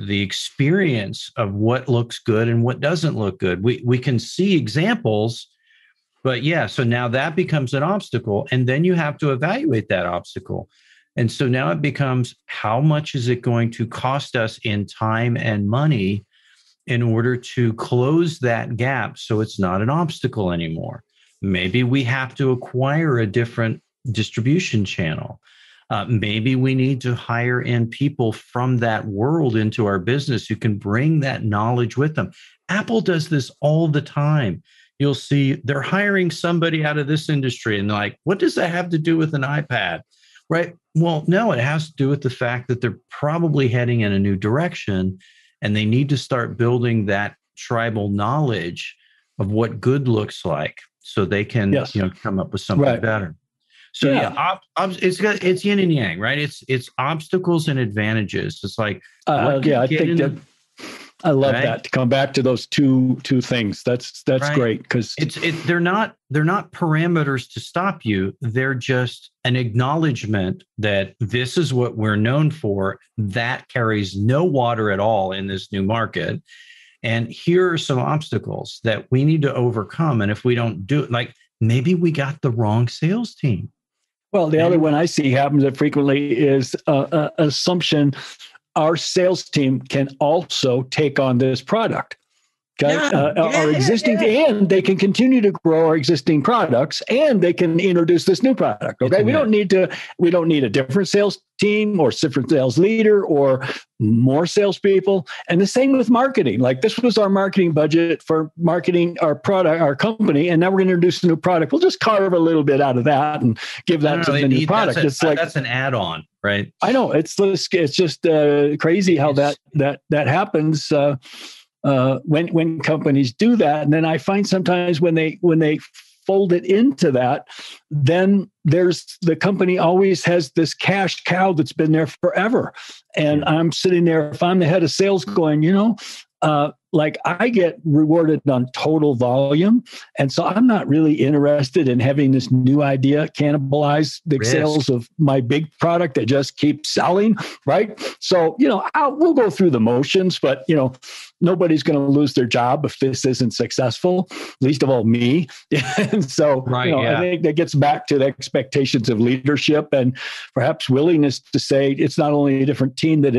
experience of what looks good and what doesn't look good. We can see examples, but so now that becomes an obstacle, and then you have to evaluate that obstacle. And so now it becomes, how much is it going to cost us in time and money in order to close that gap so it's not an obstacle anymore? Maybe we have to acquire a different distribution channel. Maybe we need to hire in people from that world into our business who can bring that knowledge with them. Apple does this all the time. You'll see they're hiring somebody out of this industry, and they're like, what does that have to do with an iPad? Right? Well, no, it has to do with the fact that they're probably heading in a new direction, and they need to start building that tribal knowledge of what good looks like, so they can come up with something better. So it's yin and yang, right? It's obstacles and advantages. It's like I think that I love that, to come back to those two things. That's great, because they're not parameters to stop you. They're just an acknowledgement that this is what we're known for. That carries no water at all in this new market. And here are some obstacles that we need to overcome. And if we don't do it, like maybe we got the wrong sales team. Well, the other one I see happens frequently is assumption our sales team can also take on this product. Okay, our existing, and they can continue to grow our existing products, and they can introduce this new product. Okay, we don't need a different sales team or different sales leader or more salespeople. And the same with marketing. Like this was our marketing budget for marketing our product, our company, and now we're going to introduce a new product. We'll just carve a little bit out of that and give that to the new product. That's an add-on, right? I know it's just crazy how that happens. When companies do that, and then I find sometimes when they fold it into that, then there's the company always has this cash cow that's been there forever, and I'm sitting there, if I'm the head of sales, going, like I get rewarded on total volume. And so I'm not really interested in having this new idea cannibalize the sales of my big product that just keeps selling. Right. So, we'll go through the motions, but, nobody's going to lose their job if this isn't successful, least of all me. And so, I think that gets back to the expectations of leadership and perhaps willingness to say it's not only a different team that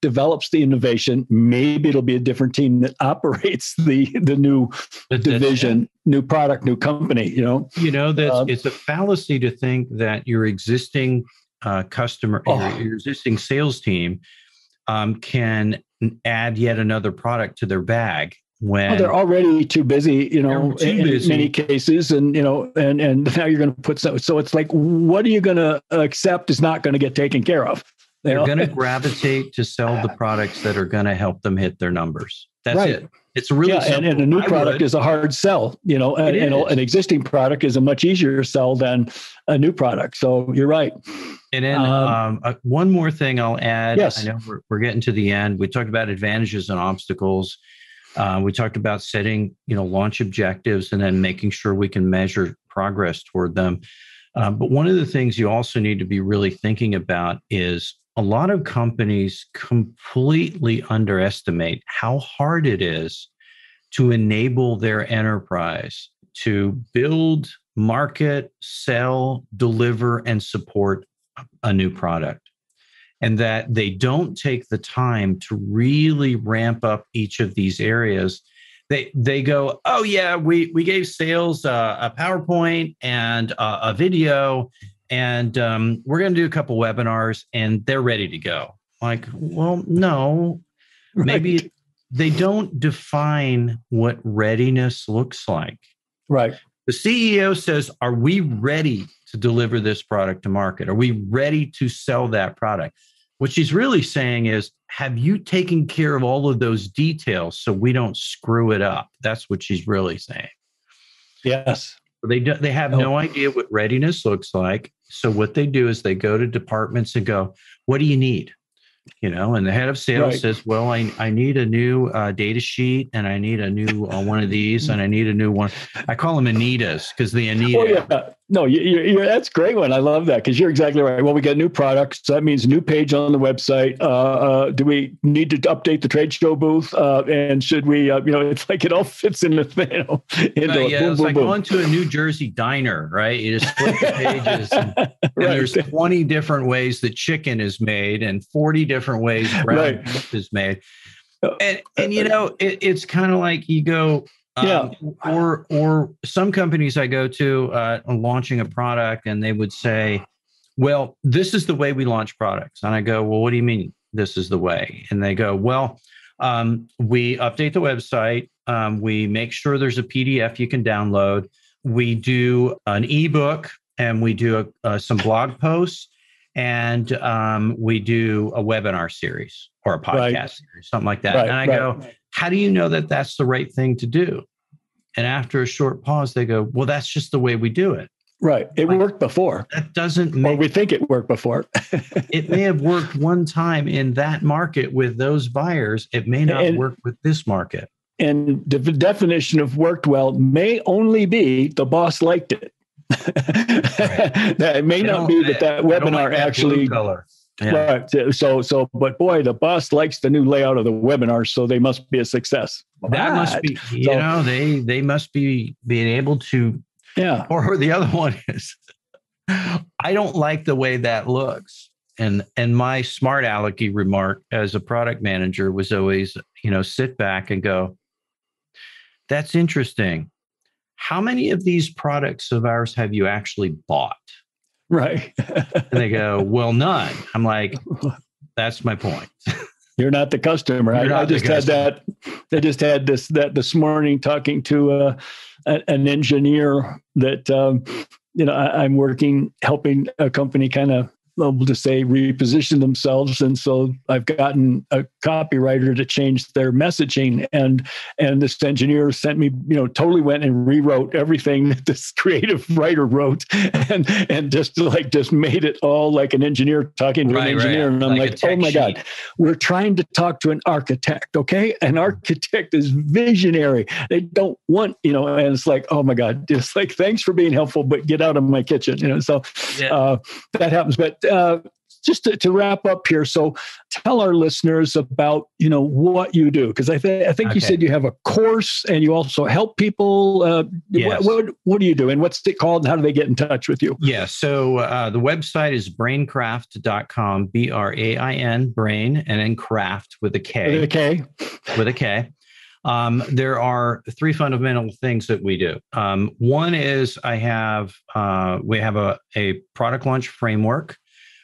develops the innovation, maybe it'll be a different team that operates the new division, new product, new company. It's a fallacy to think that your existing customer, your existing sales team can add yet another product to their bag. When they're already too busy, in many cases, and now you're going to put so it's like, what are you going to accept is not going to get taken care of? They're going to gravitate to sell the products that are going to help them hit their numbers. That's right. It. It's really simple. And a new product is a hard sell. An existing product is a much easier sell than a new product. So you're right. And then one more thing I'll add. Yes. I know we're getting to the end. We talked about advantages and obstacles. We talked about setting, launch objectives and then making sure we can measure progress toward them. But one of the things you also need to be really thinking about is a lot of companies completely underestimate how hard it is to enable their enterprise to build, market, sell, deliver, and support a new product. And that they don't take the time to really ramp up each of these areas. They go, oh yeah, we gave sales a PowerPoint and a video, and we're going to do a couple webinars, and they're ready to go. Like, well, no, maybe they don't define what readiness looks like. Right. The CEO says, are we ready to deliver this product to market? Are we ready to sell that product? What she's really saying is, have you taken care of all of those details so we don't screw it up? That's what she's really saying. Yes. They have no idea what readiness looks like. So what they do is they go to departments and go, what do you need? And the head of sales says, well, I need a new data sheet, and I need a new one of these, and I need a new one. I call them Anitas because the Anita. Oh, yeah. No, that's a great one. I love that because you're exactly right. Well, we got new products. So that means new page on the website. Do we need to update the trade show booth? And should we, it's like it all fits in the boom, it's boom, like boom. going to a New Jersey diner, right? You just flip the pages and there's 20 different ways that chicken is made and 40 different ways brown beef is made. And it's kind of like you go, or some companies I go to launching a product, and they would say, well, this is the way we launch products. And I go, well, what do you mean this is the way? And they go, well, we update the website. We make sure there's a PDF you can download. We do an ebook, and we do some blog posts, and we do a webinar series or a podcast series, something like that. And I go, how do you know that that's the right thing to do? And after a short pause, they go, well, that's just the way we do it. Right. It worked before. That doesn't make... Or we think it worked before. It may have worked one time in that market with those buyers. It may not work with this market. And the definition of worked well may only be the boss liked it. It may not be that webinar actually... Color. Yeah. Right. So, but boy, the boss likes the new layout of the webinar, so they must be a success. That must be, they must be being able to. Yeah. Or the other one is, I don't like the way that looks. And my smart alecky remark as a product manager was always, sit back and go, that's interesting. How many of these products of ours have you actually bought? Right. And they go, well, none. I'm like, that's my point. You're not the customer. I just had that. I just had this morning talking to an engineer that, I'm helping a company kind of, we'll just say, reposition themselves. And so I've gotten a copywriter to change their messaging. And this engineer sent me, totally went and rewrote everything that this creative writer wrote and just made it all like an engineer talking to an engineer. Right. And I'm like oh my God, we're trying to talk to an architect. Okay. An architect is visionary. They don't want, and it's like, oh my God, just like, thanks for being helpful, but get out of my kitchen, so that happens. But just to wrap up here, so tell our listeners about what you do, because I think you said you have a course and you also help people. Yes. What do you do, and what's it called, and how do they get in touch with you? Yeah, so the website is brainkraft.com, BRAIN, brain, and then craft with a K. With a K. There are three fundamental things that we do. One is we have a product launch framework,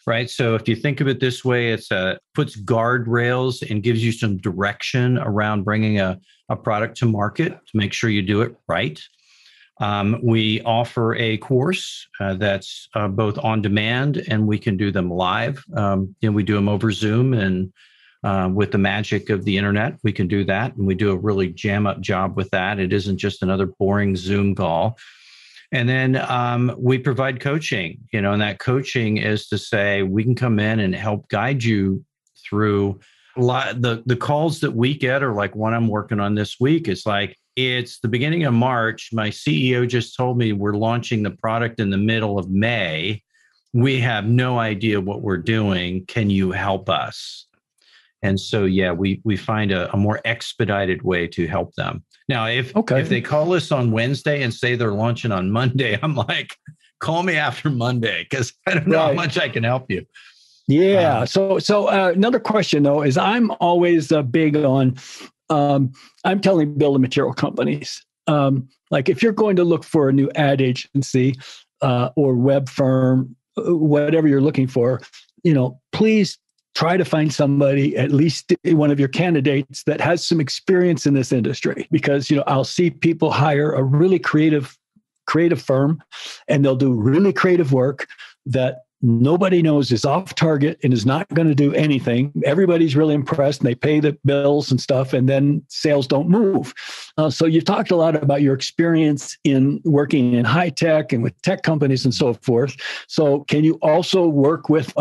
right? So if you think of it this way, it's puts guardrails and gives you some direction around bringing a product to market to make sure you do it right. We offer a course that's both on demand, and we can do them live. We do them over Zoom, and with the magic of the internet, we can do that. And we do a really jam-up job with that. It isn't just another boring Zoom call. And then we provide coaching, and that coaching is to say we can come in and help guide you through the calls that we get are like one I'm working on this week. It's the beginning of March. My CEO just told me we're launching the product in the middle of May. We have no idea what we're doing. Can you help us? And so, we find a more expedited way to help them. Now, if they call us on Wednesday and say they're launching on Monday, I'm like, call me after Monday, because I don't know how much I can help you. Yeah. So another question, though, is I'm always big on, I'm telling building material companies, like if you're going to look for a new ad agency or web firm, whatever you're looking for, please try to find somebody, at least one of your candidates, that has some experience in this industry, because, I'll see people hire a really creative firm, and they'll do really creative work that nobody knows is off target and is not going to do anything. Everybody's really impressed and they pay the bills and stuff, and then sales don't move. So you've talked a lot about your experience in working in high tech and with tech companies and so forth. So can you also work with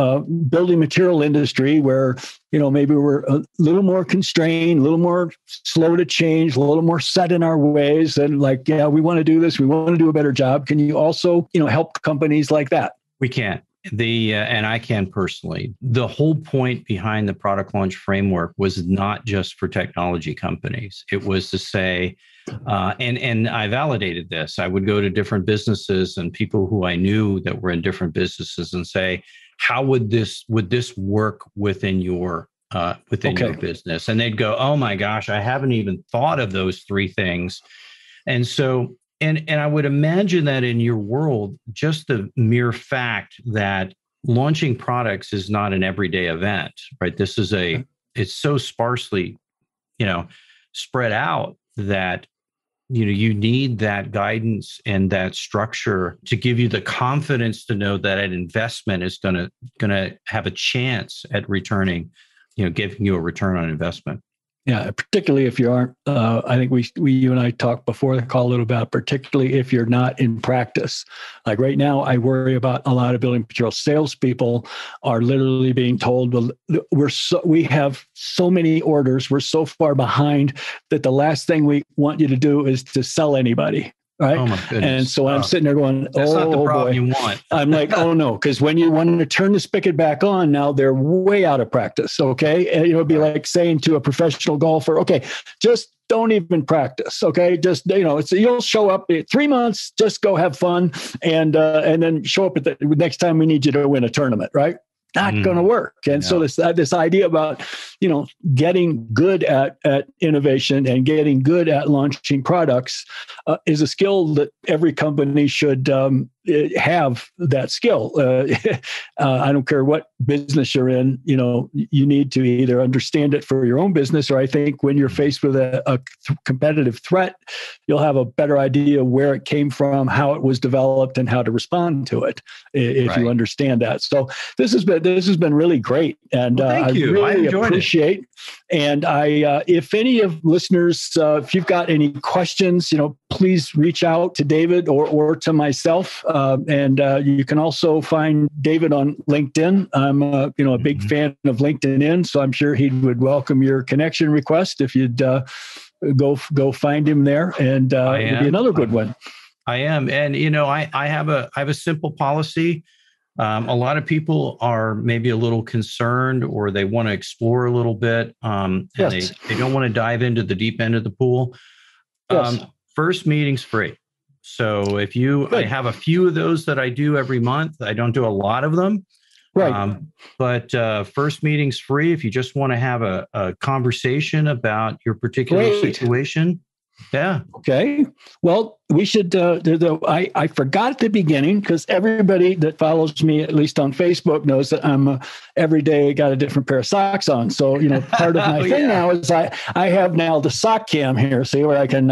building material industry where, maybe we're a little more constrained, a little more slow to change, a little more set in our ways, and we want to do this, we want to do a better job. Can you also, help companies like that? We can. And I can personally. The whole point behind the product launch framework was not just for technology companies. It was to say, and I validated this. I would go to different businesses and people who I knew that were in different businesses and say, how would this work within your your business? And they'd go, oh my gosh, I haven't even thought of those three things. And so And I would imagine that in your world, just the mere fact that launching products is not an everyday event, right? This is it's so sparsely, spread out that, you need that guidance and that structure to give you the confidence to know that an investment is going to have a chance at returning, giving you a return on investment. Yeah, particularly if you aren't, I think you and I talked before the call a little about, particularly if you're not in practice. Like right now, I worry about a lot of building material salespeople are literally being told, we have so many orders, we're so far behind that the last thing we want you to do is to sell anybody. Right. Oh my goodness. And so I'm sitting there going, that's not the problem you want. I'm like, oh no, because when you want to turn the spigot back on, now they're way out of practice. Okay. And it'd be like saying to a professional golfer, okay, just don't even practice. Okay. Just, you'll show up 3 months, just go have fun. And then show up at the next time we need you to win a tournament. Right. not going to work. And so this idea about, getting good at innovation and getting good at launching products is a skill that every company should have that skill. I don't care what business you're in, you need to either understand it for your own business, or I think when you're faced with a competitive threat, you'll have a better idea where it came from, how it was developed, and how to respond to it if you understand that. So this has been really great, and thank you. really appreciate. And if any of listeners, if you've got any questions, please reach out to David or to myself. And you can also find David on LinkedIn. I'm a big fan of LinkedIn, so I'm sure he would welcome your connection request if you'd go find him there. And it'd be another good one. I am, and I have a simple policy. A lot of people are maybe a little concerned, or they want to explore a little bit, and they don't want to dive into the deep end of the pool. First meeting's free. So I have a few of those that I do every month. I don't do a lot of them. Right. But first meeting's free if you just want to have a conversation about your particular situation. Yeah. Okay. Well, we should, I forgot at the beginning, because everybody that follows me, at least on Facebook, knows that I'm every day got a different pair of socks on. So, part of my thing now is I have now the sock cam here. See where I can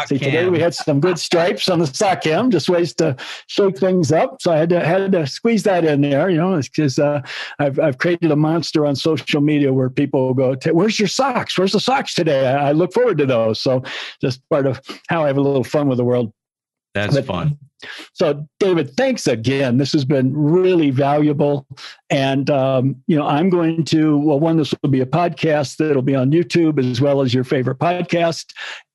see cam. Today we had some good stripes on the sock cam, just ways to shake things up. So I had to squeeze that in there, because I've created a monster on social media where people go, where's your socks? Where's the socks today? I look forward to those. So just part of how I have a little fun with the world. That's fun. So, David, thanks again. This has been really valuable. And, I'm going to, this will be a podcast that'll be on YouTube as well as your favorite podcast.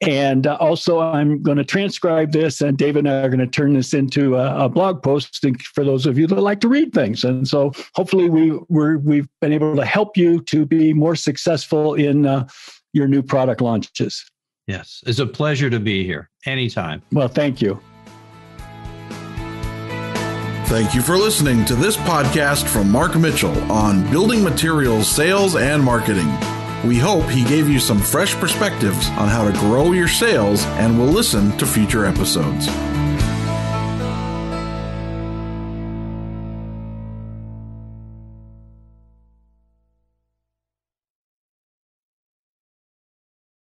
And also, I'm going to transcribe this, and David and I are going to turn this into a blog post for those of you that like to read things. And so hopefully we've been able to help you to be more successful in your new product launches. Yes, it's a pleasure to be here anytime. Well, thank you. Thank you for listening to this podcast from Mark Mitchell on building materials, sales, and marketing. We hope he gave you some fresh perspectives on how to grow your sales, and will listen to future episodes.